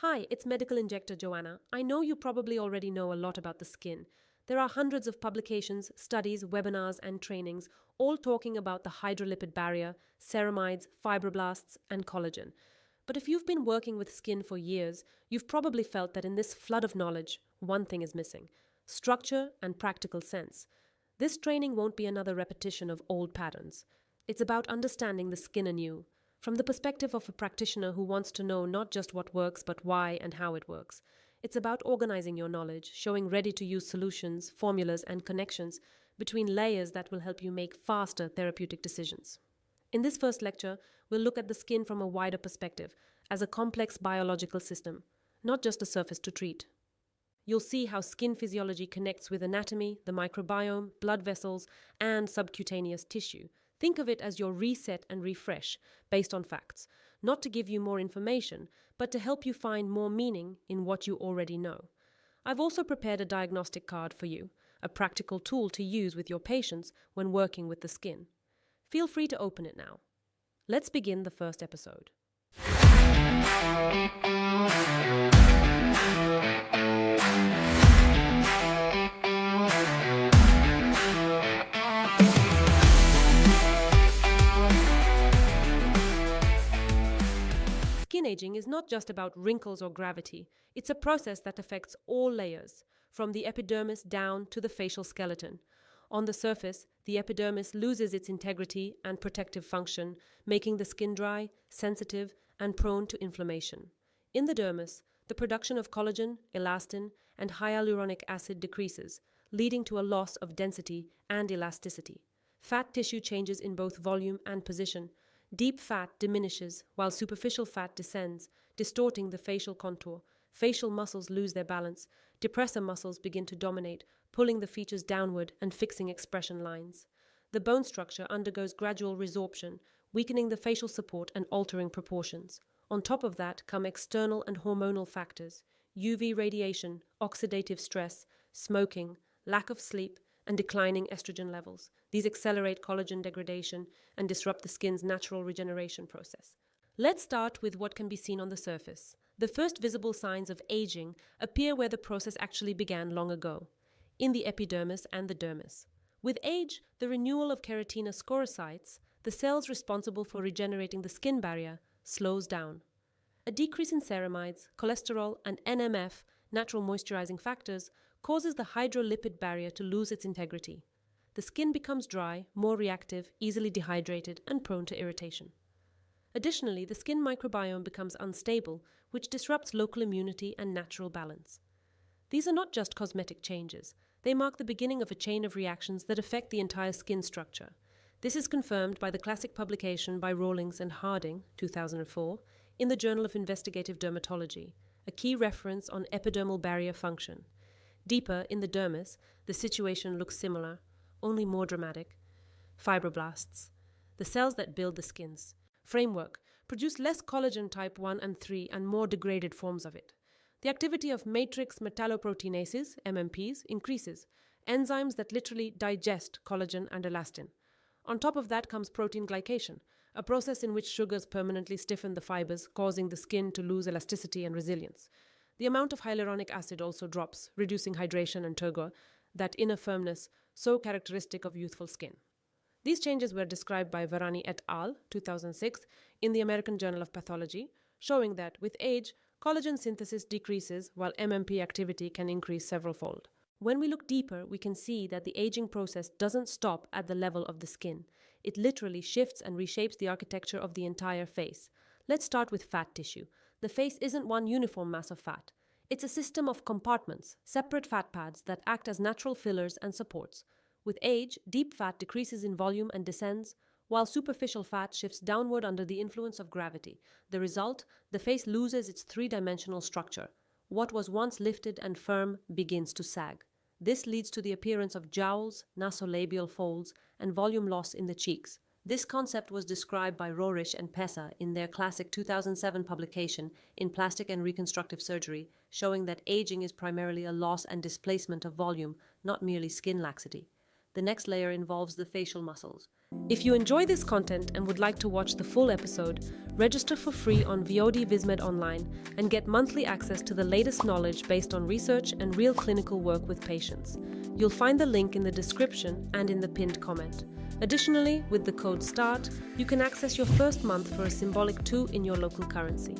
Hi, it's Medical Injector Joanna. I know you probably already know a lot about the skin. There are hundreds of publications, studies, webinars, and trainings, all talking about the hydrolipid barrier, ceramides, fibroblasts, and collagen. But if you've been working with skin for years, you've probably felt that in this flood of knowledge, one thing is missing: structure and practical sense. This training won't be another repetition of old patterns. It's about understanding the skin anew, from the perspective of a practitioner who wants to know not just what works, but why and how it works. It's about organizing your knowledge, showing ready-to-use solutions, formulas, and connections between layers that will help you make faster therapeutic decisions. In this first lecture, we'll look at the skin from a wider perspective, as a complex biological system, not just a surface to treat. You'll see how skin physiology connects with anatomy, the microbiome, blood vessels, and subcutaneous tissue. Think of it as your reset and refresh based on facts, not to give you more information, but to help you find more meaning in what you already know. I've also prepared a diagnostic card for you, a practical tool to use with your patients when working with the skin. Feel free to open it now. Let's begin the first episode. Skin aging is not just about wrinkles or gravity. It's a process that affects all layers, from the epidermis down to the facial skeleton. On the surface, the epidermis loses its integrity and protective function, making the skin dry, sensitive, and prone to inflammation. In the dermis, the production of collagen, elastin, and hyaluronic acid decreases, leading to a loss of density and elasticity. Fat tissue changes in both volume and position. Deep fat diminishes while superficial fat descends, distorting the facial contour. Facial muscles lose their balance. Depressor muscles begin to dominate, pulling the features downward and fixing expression lines. The bone structure undergoes gradual resorption, weakening the facial support and altering proportions. On top of that come external and hormonal factors: UV radiation, oxidative stress, smoking, lack of sleep, and declining estrogen levels. These accelerate collagen degradation and disrupt the skin's natural regeneration process. Let's start with what can be seen on the surface. The first visible signs of aging appear where the process actually began long ago, in the epidermis and the dermis. With age, the renewal of keratinosporocytes, the cells responsible for regenerating the skin barrier, slows down. A decrease in ceramides, cholesterol, and NMF, natural moisturizing factors, causes the hydrolipid barrier to lose its integrity. The skin becomes dry, more reactive, easily dehydrated, and prone to irritation. Additionally, the skin microbiome becomes unstable, which disrupts local immunity and natural balance. These are not just cosmetic changes. They mark the beginning of a chain of reactions that affect the entire skin structure. This is confirmed by the classic publication by Rawlings and Harding, 2004, in the Journal of Investigative Dermatology, a key reference on epidermal barrier function. Deeper in the dermis, the situation looks similar, only more dramatic. Fibroblasts, the cells that build the skin's framework, produce less collagen type 1 and 3 and more degraded forms of it. The activity of matrix metalloproteinases, MMPs, increases, enzymes that literally digest collagen and elastin. On top of that comes protein glycation, a process in which sugars permanently stiffen the fibers, causing the skin to lose elasticity and resilience. The amount of hyaluronic acid also drops, reducing hydration and turgor, that inner firmness so characteristic of youthful skin. These changes were described by Varani et al. 2006 in the American Journal of Pathology, showing that with age, collagen synthesis decreases while MMP activity can increase several-fold. When we look deeper, we can see that the aging process doesn't stop at the level of the skin. It literally shifts and reshapes the architecture of the entire face. Let's start with fat tissue. The face isn't one uniform mass of fat. It's a system of compartments, separate fat pads that act as natural fillers and supports. With age, deep fat decreases in volume and descends, while superficial fat shifts downward under the influence of gravity. The result, the face loses its three-dimensional structure. What was once lifted and firm begins to sag. This leads to the appearance of jowls, nasolabial folds, and volume loss in the cheeks. This concept was described by Rohrisch and Pessa in their classic 2007 publication in Plastic and Reconstructive Surgery, showing that aging is primarily a loss and displacement of volume, not merely skin laxity. The next layer involves the facial muscles. If you enjoy this content and would like to watch the full episode, register for free on VOD VIZMED Online and get monthly access to the latest knowledge based on research and real clinical work with patients. You'll find the link in the description and in the pinned comment. Additionally, with the code START, you can access your first month for a symbolic 2 in your local currency.